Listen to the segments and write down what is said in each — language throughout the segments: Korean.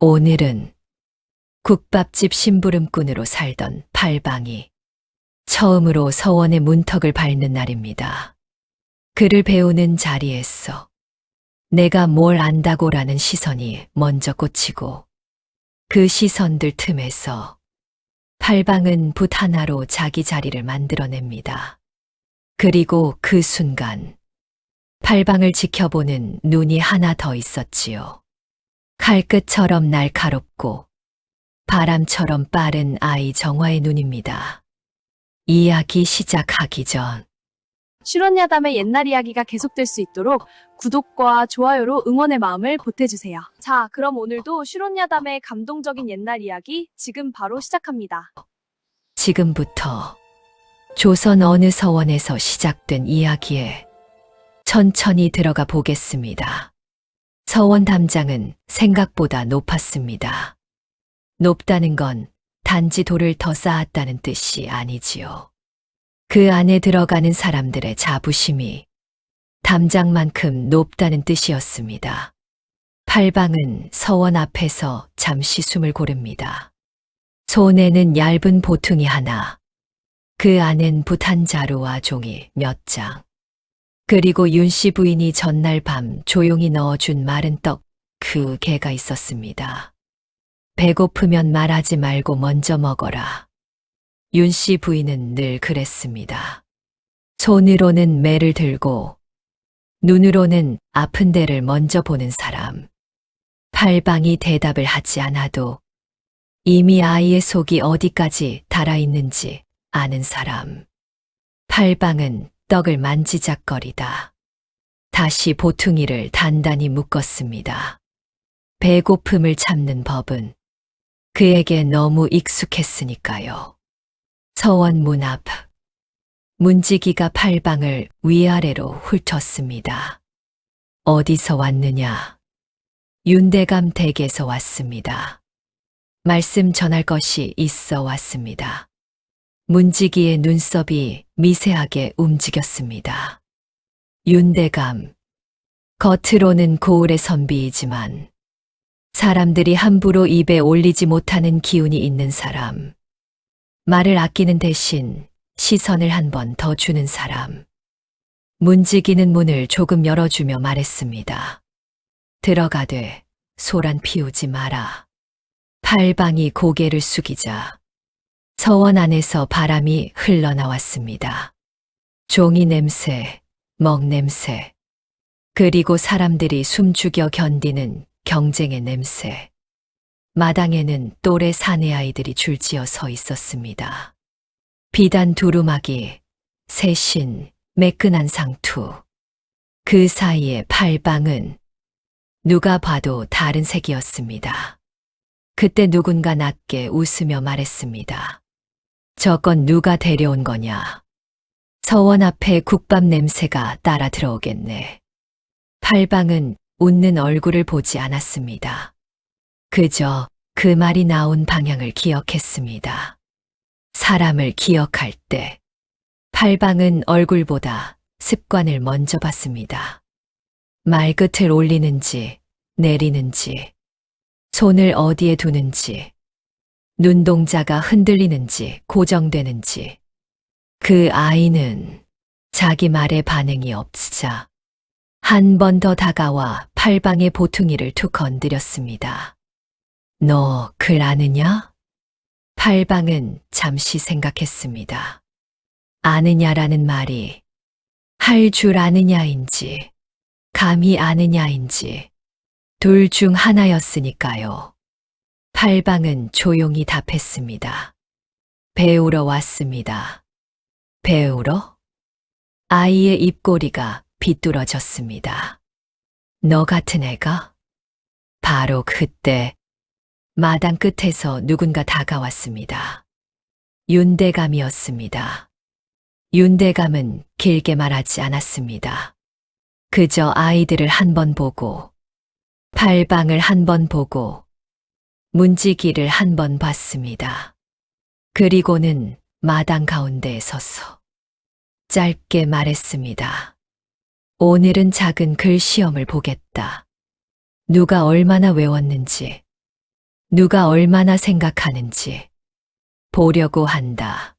오늘은 국밥집 심부름꾼으로 살던 팔방이 처음으로 서원의 문턱을 밟는 날입니다. 그를 배우는 자리에서 내가 뭘 안다고라는 시선이 먼저 꽂히고 그 시선들 틈에서 팔방은 붓 하나로 자기 자리를 만들어냅니다. 그리고 그 순간 팔방을 지켜보는 눈이 하나 더 있었지요. 칼끝처럼 날카롭고 바람처럼 빠른 아이 정화의 눈입니다. 이야기 시작하기 전 실혼야담의 옛날 이야기가 계속될 수 있도록 구독과 좋아요로 응원의 마음을 보태주세요. 자, 그럼 오늘도 실혼야담의 감동적인 옛날 이야기 지금 바로 시작합니다. 지금부터 조선 어느 서원에서 시작된 이야기에 천천히 들어가 보겠습니다. 서원 담장은 생각보다 높았습니다. 높다는 건 단지 돌을 더 쌓았다는 뜻이 아니지요. 그 안에 들어가는 사람들의 자부심이 담장만큼 높다는 뜻이었습니다. 팔방은 서원 앞에서 잠시 숨을 고릅니다. 손에는 얇은 보퉁이 하나, 그 안엔 붓 한 자루와 종이 몇 장, 그리고 윤씨 부인이 전날 밤 조용히 넣어준 마른 떡 그 개가 있었습니다. 배고프면 말하지 말고 먼저 먹어라. 윤씨 부인은 늘 그랬습니다. 손으로는 매를 들고 눈으로는 아픈 데를 먼저 보는 사람. 팔방이 대답을 하지 않아도 이미 아이의 속이 어디까지 달아있는지 아는 사람. 팔방은 떡을 만지작거리다 다시 보퉁이를 단단히 묶었습니다. 배고픔을 참는 법은 그에게 너무 익숙했으니까요. 서원 문 앞, 문지기가 팔방을 위아래로 훑었습니다. 어디서 왔느냐? 윤대감 댁에서 왔습니다. 말씀 전할 것이 있어 왔습니다. 문지기의 눈썹이 미세하게 움직였습니다. 윤대감, 겉으로는 고을의 선비이지만 사람들이 함부로 입에 올리지 못하는 기운이 있는 사람. 말을 아끼는 대신 시선을 한 번 더 주는 사람. 문지기는 문을 조금 열어주며 말했습니다. 들어가되 소란 피우지 마라. 팔방이 고개를 숙이자 서원 안에서 바람이 흘러나왔습니다. 종이 냄새, 먹 냄새, 그리고 사람들이 숨죽여 견디는 경쟁의 냄새. 마당에는 또래 사내 아이들이 줄지어 서 있었습니다. 비단 두루마기, 새신, 매끈한 상투. 그 사이에 팔방은 누가 봐도 다른 색이었습니다. 그때 누군가 낮게 웃으며 말했습니다. 저건 누가 데려온 거냐? 서원 앞에 국밥 냄새가 따라 들어오겠네. 팔방은 웃는 얼굴을 보지 않았습니다. 그저 그 말이 나온 방향을 기억했습니다. 사람을 기억할 때 팔방은 얼굴보다 습관을 먼저 봤습니다. 말끝을 올리는지 내리는지, 손을 어디에 두는지, 눈동자가 흔들리는지 고정되는지. 그 아이는 자기 말에 반응이 없으자 한 번 더 다가와 팔방의 보퉁이를 툭 건드렸습니다. 너 글 아느냐? 팔방은 잠시 생각했습니다. 아느냐라는 말이 할 줄 아느냐인지 감히 아느냐인지 둘 중 하나였으니까요. 팔방은 조용히 답했습니다. 배우러 왔습니다. 배우러? 아이의 입꼬리가 비뚤어졌습니다. 너 같은 애가? 바로 그때 마당 끝에서 누군가 다가왔습니다. 윤대감이었습니다. 윤대감은 길게 말하지 않았습니다. 그저 아이들을 한 번 보고, 팔방을 한 번 보고, 문지기를 한 번 봤습니다. 그리고는 마당 가운데에 서서 짧게 말했습니다. 오늘은 작은 글 시험을 보겠다. 누가 얼마나 외웠는지, 누가 얼마나 생각하는지 보려고 한다.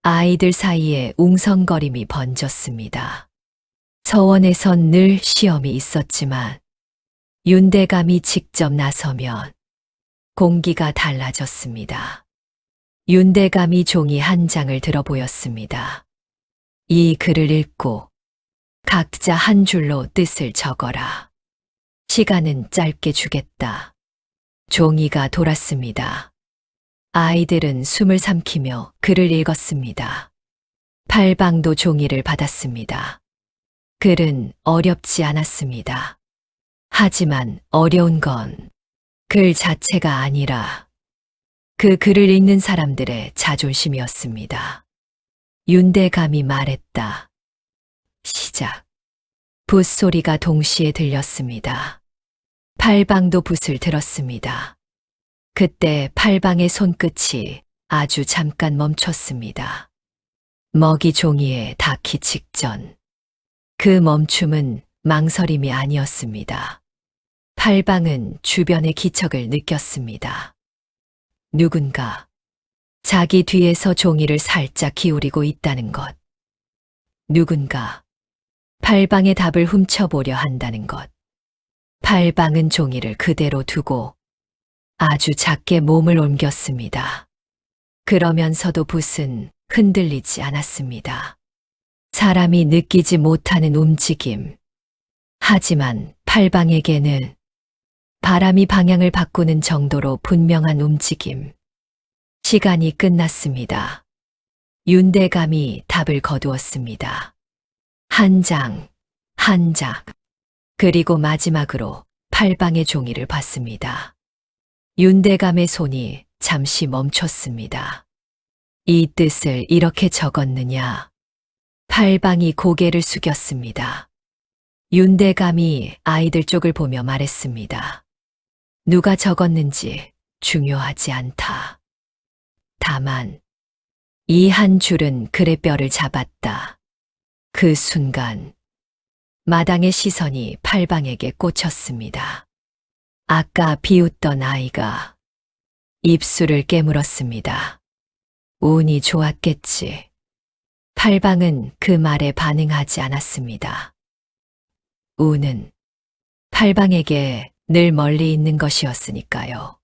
아이들 사이에 웅성거림이 번졌습니다. 서원에선 늘 시험이 있었지만 윤대감이 직접 나서면 공기가 달라졌습니다. 윤대감이 종이 한 장을 들어 보였습니다. 이 글을 읽고 각자 한 줄로 뜻을 적어라. 시간은 짧게 주겠다. 종이가 돌았습니다. 아이들은 숨을 삼키며 글을 읽었습니다. 팔방도 종이를 받았습니다. 글은 어렵지 않았습니다. 하지만 어려운 건 글 자체가 아니라 그 글을 읽는 사람들의 자존심이었습니다. 윤대감이 말했다. 시작. 붓소리가 동시에 들렸습니다. 팔방도 붓을 들었습니다. 그때 팔방의 손끝이 아주 잠깐 멈췄습니다. 먹이 종이에 닿기 직전. 그 멈춤은 망설임이 아니었습니다. 팔방은 주변의 기척을 느꼈습니다. 누군가 자기 뒤에서 종이를 살짝 기울이고 있다는 것. 누군가 팔방의 답을 훔쳐보려 한다는 것. 팔방은 종이를 그대로 두고 아주 작게 몸을 옮겼습니다. 그러면서도 붓은 흔들리지 않았습니다. 사람이 느끼지 못하는 움직임. 하지만 팔방에게는 바람이 방향을 바꾸는 정도로 분명한 움직임. 시간이 끝났습니다. 윤대감이 답을 거두었습니다. 한 장, 한 장. 그리고 마지막으로 팔방의 종이를 봤습니다. 윤대감의 손이 잠시 멈췄습니다. 이 뜻을 이렇게 적었느냐? 팔방이 고개를 숙였습니다. 윤대감이 아이들 쪽을 보며 말했습니다. 누가 적었는지 중요하지 않다. 다만 이 한 줄은 글의 뼈를 잡았다. 그 순간 마당의 시선이 팔방에게 꽂혔습니다. 아까 비웃던 아이가 입술을 깨물었습니다. 운이 좋았겠지. 팔방은 그 말에 반응하지 않았습니다. 운은 팔방에게 늘 멀리 있는 것이었으니까요.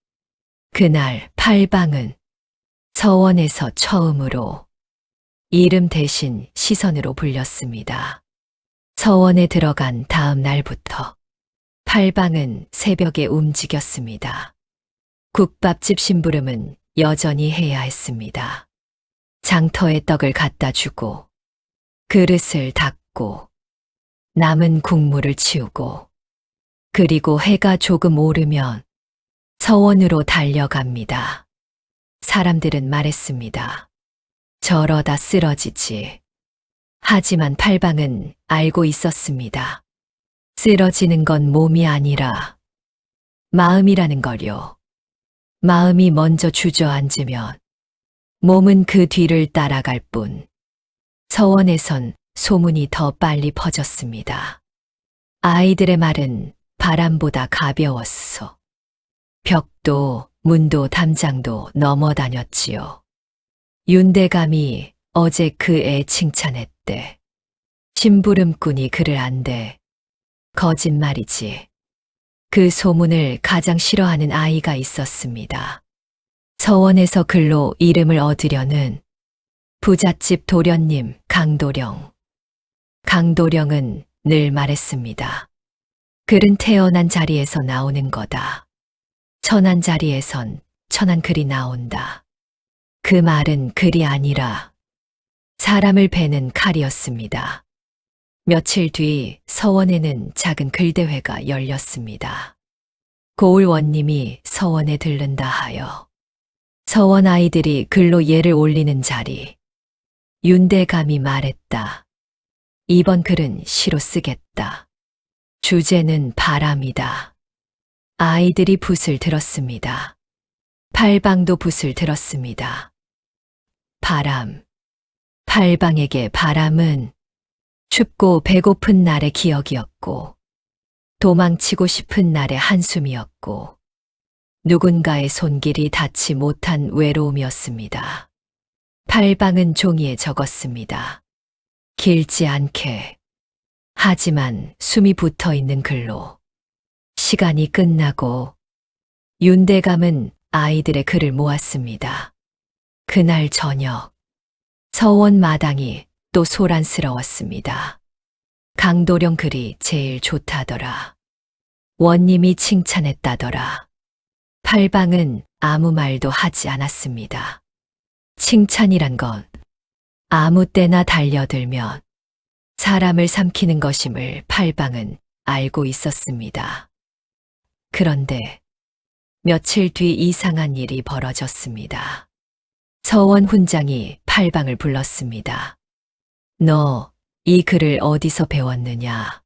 그날 팔방은 서원에서 처음으로 이름 대신 시선으로 불렸습니다. 서원에 들어간 다음 날부터 팔방은 새벽에 움직였습니다. 국밥집 심부름은 여전히 해야 했습니다. 장터에 떡을 갖다 주고, 그릇을 닦고, 남은 국물을 치우고, 그리고 해가 조금 오르면 서원으로 달려갑니다. 사람들은 말했습니다. 저러다 쓰러지지. 하지만 팔방은 알고 있었습니다. 쓰러지는 건 몸이 아니라 마음이라는 걸요. 마음이 먼저 주저앉으면 몸은 그 뒤를 따라갈 뿐. 서원에선 소문이 더 빨리 퍼졌습니다. 아이들의 말은 바람보다 가벼웠어. 벽도 문도 담장도 넘어다녔지요. 윤대감이 어제 그 애 칭찬했대. 심부름꾼이 그를 안대. 거짓말이지. 그 소문을 가장 싫어하는 아이가 있었습니다. 서원에서 글로 이름을 얻으려는 부잣집 도련님 강도령. 강도령은 늘 말했습니다. 글은 태어난 자리에서 나오는 거다. 천한 자리에선 천한 글이 나온다. 그 말은 글이 아니라 사람을 베는 칼이었습니다. 며칠 뒤 서원에는 작은 글대회가 열렸습니다. 고을원님이 서원에 들른다 하여 서원 아이들이 글로 예를 올리는 자리. 윤대감이 말했다. 이번 글은 시로 쓰겠다. 주제는 바람이다. 아이들이 붓을 들었습니다. 팔방도 붓을 들었습니다. 바람. 팔방에게 바람은 춥고 배고픈 날의 기억이었고, 도망치고 싶은 날의 한숨이었고, 누군가의 손길이 닿지 못한 외로움이었습니다. 팔방은 종이에 적었습니다. 길지 않게. 하지만 숨이 붙어 있는 글로. 시간이 끝나고 윤대감은 아이들의 글을 모았습니다. 그날 저녁 서원 마당이 또 소란스러웠습니다. 강도령 글이 제일 좋다더라. 원님이 칭찬했다더라. 팔방은 아무 말도 하지 않았습니다. 칭찬이란 건 아무 때나 달려들면 사람을 삼키는 것임을 팔방은 알고 있었습니다. 그런데 며칠 뒤 이상한 일이 벌어졌습니다. 서원 훈장이 팔방을 불렀습니다. 너 이 글을 어디서 배웠느냐?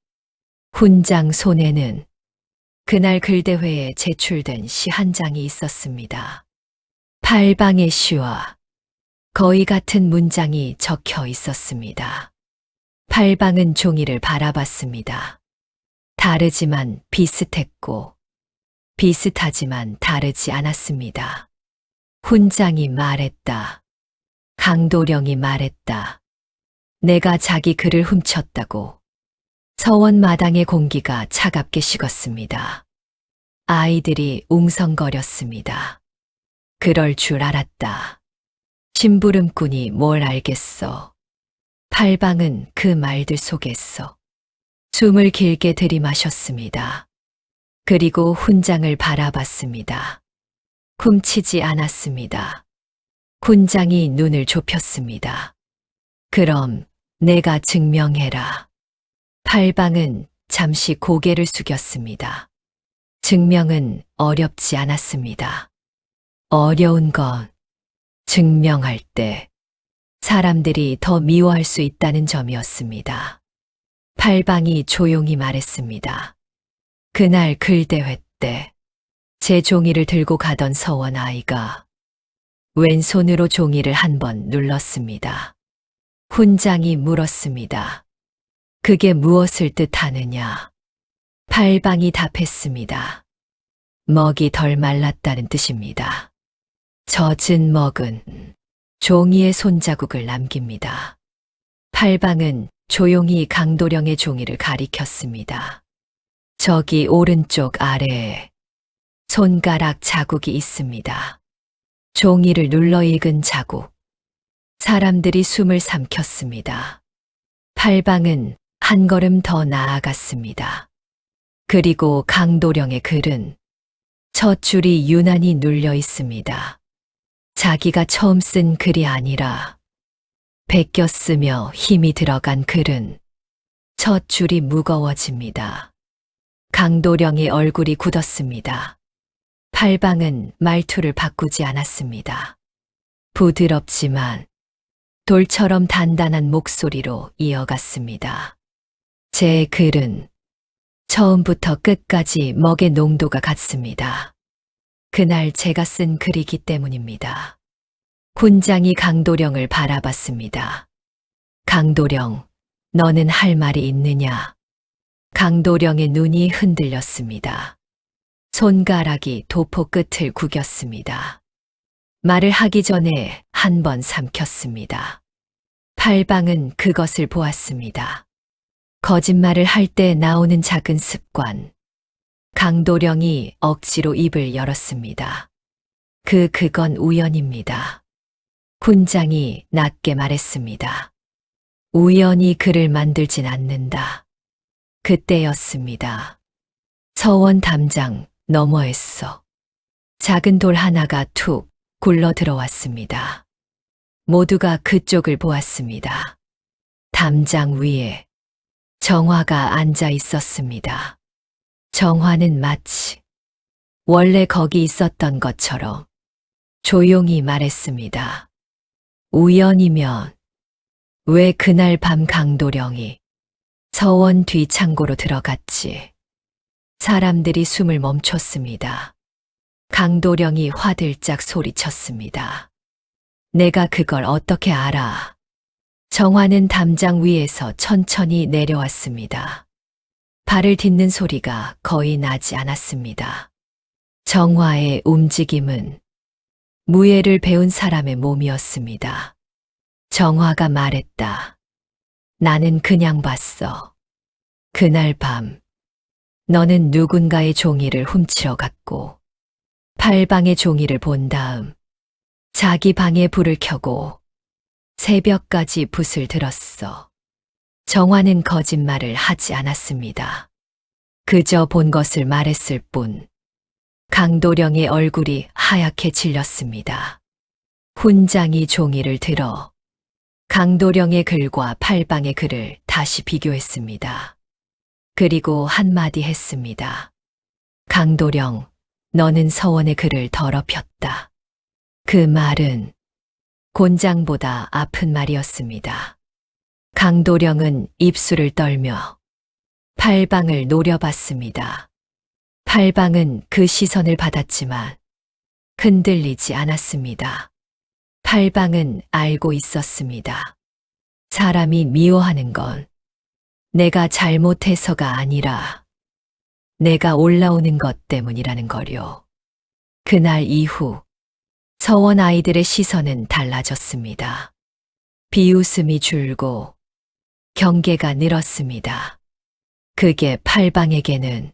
훈장 손에는 그날 글대회에 제출된 시 한 장이 있었습니다. 팔방의 시와 거의 같은 문장이 적혀 있었습니다. 팔방은 종이를 바라봤습니다. 다르지만 비슷했고 비슷하지만 다르지 않았습니다. 훈장이 말했다. 강도령이 말했다. 내가 자기 글을 훔쳤다고. 서원 마당의 공기가 차갑게 식었습니다. 아이들이 웅성거렸습니다. 그럴 줄 알았다. 심부름꾼이 뭘 알겠어. 팔방은 그 말들 속에서 숨을 길게 들이마셨습니다. 그리고 훈장을 바라봤습니다. 훔치지 않았습니다. 훈장이 눈을 좁혔습니다. 그럼 내가 증명해라. 팔방은 잠시 고개를 숙였습니다. 증명은 어렵지 않았습니다. 어려운 건 증명할 때 사람들이 더 미워할 수 있다는 점이었습니다. 팔방이 조용히 말했습니다. 그날 글대회 때 제 종이를 들고 가던 서원 아이가 왼손으로 종이를 한 번 눌렀습니다. 훈장이 물었습니다. 그게 무엇을 뜻하느냐? 팔방이 답했습니다. 먹이 덜 말랐다는 뜻입니다. 젖은 먹은 종이에 손자국을 남깁니다. 팔방은 조용히 강도령의 종이를 가리켰습니다. 저기 오른쪽 아래에 손가락 자국이 있습니다. 종이를 눌러 읽은 자국. 사람들이 숨을 삼켰습니다. 팔방은 한 걸음 더 나아갔습니다. 그리고 강도령의 글은 첫 줄이 유난히 눌려 있습니다. 자기가 처음 쓴 글이 아니라 베껴 쓰며 힘이 들어간 글은 첫 줄이 무거워집니다. 강도령의 얼굴이 굳었습니다. 팔방은 말투를 바꾸지 않았습니다. 부드럽지만 돌처럼 단단한 목소리로 이어갔습니다. 제 글은 처음부터 끝까지 먹의 농도가 같습니다. 그날 제가 쓴 글이기 때문입니다. 훈장이 강도령을 바라봤습니다. 강도령, 너는 할 말이 있느냐? 강도령의 눈이 흔들렸습니다. 손가락이 도포 끝을 구겼습니다. 말을 하기 전에 한 번 삼켰습니다. 팔방은 그것을 보았습니다. 거짓말을 할 때 나오는 작은 습관. 강도령이 억지로 입을 열었습니다. 그건 우연입니다. 훈장이 낮게 말했습니다. 우연히 글을 만들진 않는다. 그때였습니다. 서원 담장 너머에서 작은 돌 하나가 툭 굴러 들어왔습니다. 모두가 그쪽을 보았습니다. 담장 위에 정화가 앉아 있었습니다. 정화는 마치 원래 거기 있었던 것처럼 조용히 말했습니다. 우연이면 왜 그날 밤 강도령이 서원 뒤 창고로 들어갔지? 사람들이 숨을 멈췄습니다. 강도령이 화들짝 소리쳤습니다. 내가 그걸 어떻게 알아? 정화는 담장 위에서 천천히 내려왔습니다. 발을 딛는 소리가 거의 나지 않았습니다. 정화의 움직임은 무예를 배운 사람의 몸이었습니다. 정화가 말했다. 나는 그냥 봤어. 그날 밤, 너는 누군가의 종이를 훔치러 갔고, 팔방의 종이를 본 다음, 자기 방에 불을 켜고, 새벽까지 붓을 들었어. 정화는 거짓말을 하지 않았습니다. 그저 본 것을 말했을 뿐. 강도령의 얼굴이 하얗게 질렸습니다. 훈장이 종이를 들어 강도령의 글과 팔방의 글을 다시 비교했습니다. 그리고 한마디 했습니다. 강도령, 너는 서원의 글을 더럽혔다. 그 말은 곤장보다 아픈 말이었습니다. 강도령은 입술을 떨며 팔방을 노려봤습니다. 팔방은 그 시선을 받았지만 흔들리지 않았습니다. 팔방은 알고 있었습니다. 사람이 미워하는 건 내가 잘못해서가 아니라 내가 올라오는 것 때문이라는 거요. 그날 이후 서원 아이들의 시선은 달라졌습니다. 비웃음이 줄고 경계가 늘었습니다. 그게 팔방에게는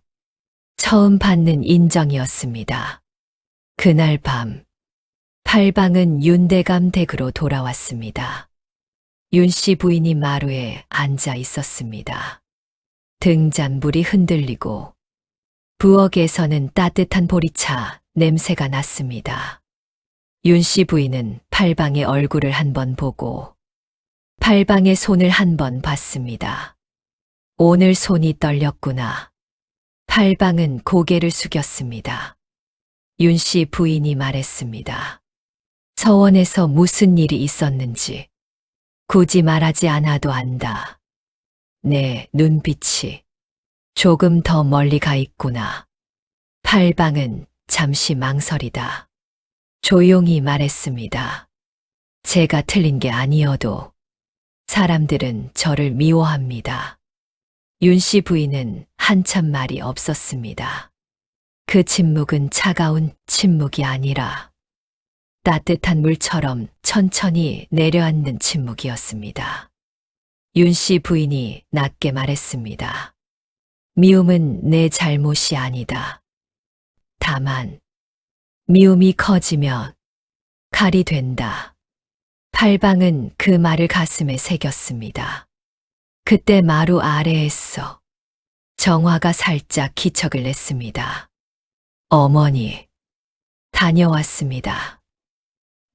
처음 받는 인정이었습니다. 그날 밤, 팔방은 윤대감 댁으로 돌아왔습니다. 윤씨 부인이 마루에 앉아 있었습니다. 등잔불이 흔들리고 부엌에서는 따뜻한 보리차 냄새가 났습니다. 윤씨 부인은 팔방의 얼굴을 한번 보고 팔방의 손을 한번 봤습니다. 오늘 손이 떨렸구나. 팔방은 고개를 숙였습니다. 윤씨 부인이 말했습니다. 서원에서 무슨 일이 있었는지 굳이 말하지 않아도 안다. 내 눈빛이 조금 더 멀리 가 있구나. 팔방은 잠시 망설이다. 조용히 말했습니다. 제가 틀린 게 아니어도 사람들은 저를 미워합니다. 윤씨 부인은 한참 말이 없었습니다. 그 침묵은 차가운 침묵이 아니라 따뜻한 물처럼 천천히 내려앉는 침묵이었습니다. 윤씨 부인이 낮게 말했습니다. 미움은 내 잘못이 아니다. 다만 미움이 커지면 칼이 된다. 팔방은 그 말을 가슴에 새겼습니다. 그때 마루 아래에서 정화가 살짝 기척을 냈습니다. 어머니, 다녀왔습니다.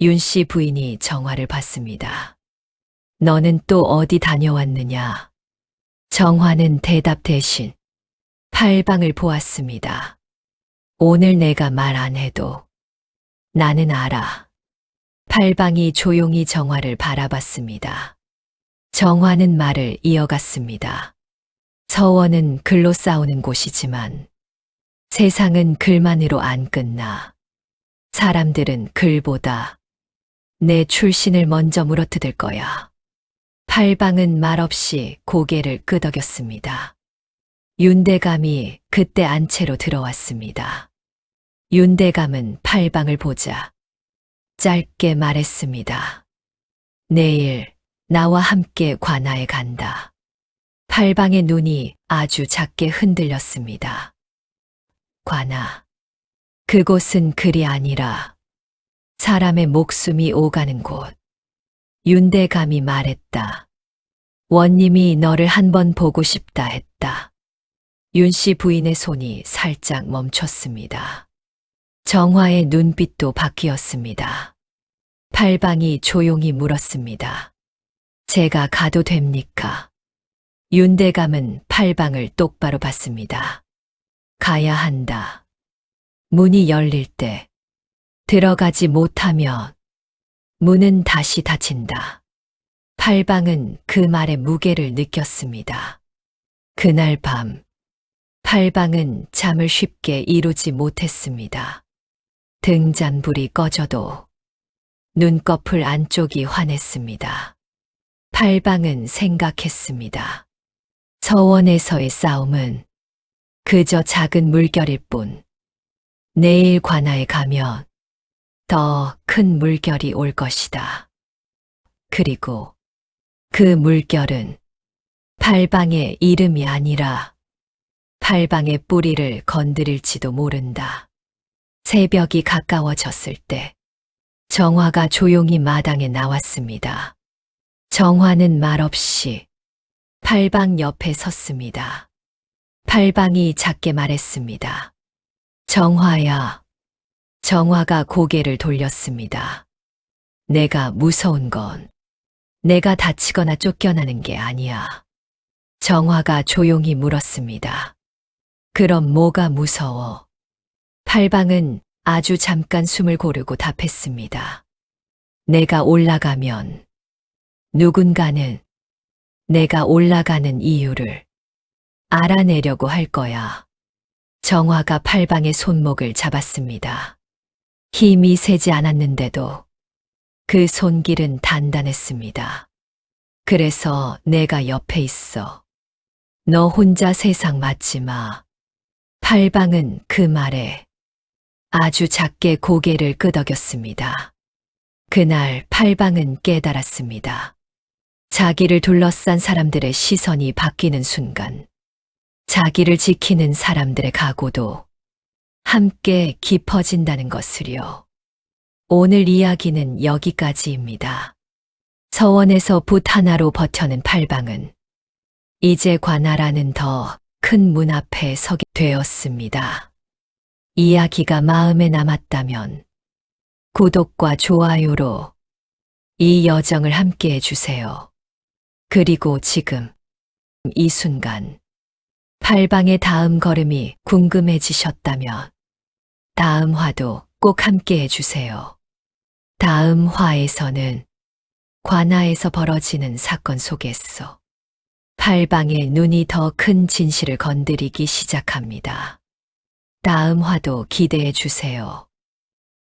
윤씨 부인이 정화를 봤습니다. 너는 또 어디 다녀왔느냐? 정화는 대답 대신 팔방을 보았습니다. 오늘 내가 말 안 해도 나는 알아. 팔방이 조용히 정화를 바라봤습니다. 정화는 말을 이어갔습니다. 서원은 글로 싸우는 곳이지만 세상은 글만으로 안 끝나. 사람들은 글보다 내 출신을 먼저 물어뜯을 거야. 팔방은 말없이 고개를 끄덕였습니다. 윤대감이 그때 안채로 들어왔습니다. 윤대감은 팔방을 보자 짧게 말했습니다. 내일 나와 함께 관아에 간다. 팔방의 눈이 아주 작게 흔들렸습니다. 관아. 그곳은 글이 아니라 사람의 목숨이 오가는 곳. 윤대감이 말했다. 원님이 너를 한번 보고 싶다 했다. 윤씨 부인의 손이 살짝 멈췄습니다. 정화의 눈빛도 바뀌었습니다. 팔방이 조용히 물었습니다. 제가 가도 됩니까? 윤대감은 팔방을 똑바로 봤습니다. 가야 한다. 문이 열릴 때 들어가지 못하면 문은 다시 닫힌다. 팔방은 그 말의 무게를 느꼈습니다. 그날 밤 팔방은 잠을 쉽게 이루지 못했습니다. 등잔불이 꺼져도 눈꺼풀 안쪽이 환했습니다. 팔방은 생각했습니다. 서원에서의 싸움은 그저 작은 물결일 뿐 내일 관아에 가면 더 큰 물결이 올 것이다. 그리고 그 물결은 팔방의 이름이 아니라 팔방의 뿌리를 건드릴지도 모른다. 새벽이 가까워졌을 때 정화가 조용히 마당에 나왔습니다. 정화는 말없이 팔방 옆에 섰습니다. 팔방이 작게 말했습니다. 정화야. 정화가 고개를 돌렸습니다. 내가 무서운 건 내가 다치거나 쫓겨나는 게 아니야. 정화가 조용히 물었습니다. 그럼 뭐가 무서워? 팔방은 아주 잠깐 숨을 고르고 답했습니다. 내가 올라가면 누군가는 내가 올라가는 이유를 알아내려고 할 거야. 정화가 팔방의 손목을 잡았습니다. 힘이 세지 않았는데도 그 손길은 단단했습니다. 그래서 내가 옆에 있어. 너 혼자 세상 맞지 마. 팔방은 그 말에 아주 작게 고개를 끄덕였습니다. 그날 팔방은 깨달았습니다. 자기를 둘러싼 사람들의 시선이 바뀌는 순간 자기를 지키는 사람들의 각오도 함께 깊어진다는 것을요. 오늘 이야기는 여기까지입니다. 서원에서 붓 하나로 버텨낸 팔방은 이제 관아라는 더 큰 문 앞에 서게 되었습니다. 이야기가 마음에 남았다면 구독과 좋아요로 이 여정을 함께 해주세요. 그리고 지금 이 순간 팔방의 다음 걸음이 궁금해지셨다면 다음 화도 꼭 함께 해주세요. 다음 화에서는 관아에서 벌어지는 사건 속에서 팔방의 눈이 더 큰 진실을 건드리기 시작합니다. 다음 화도 기대해 주세요.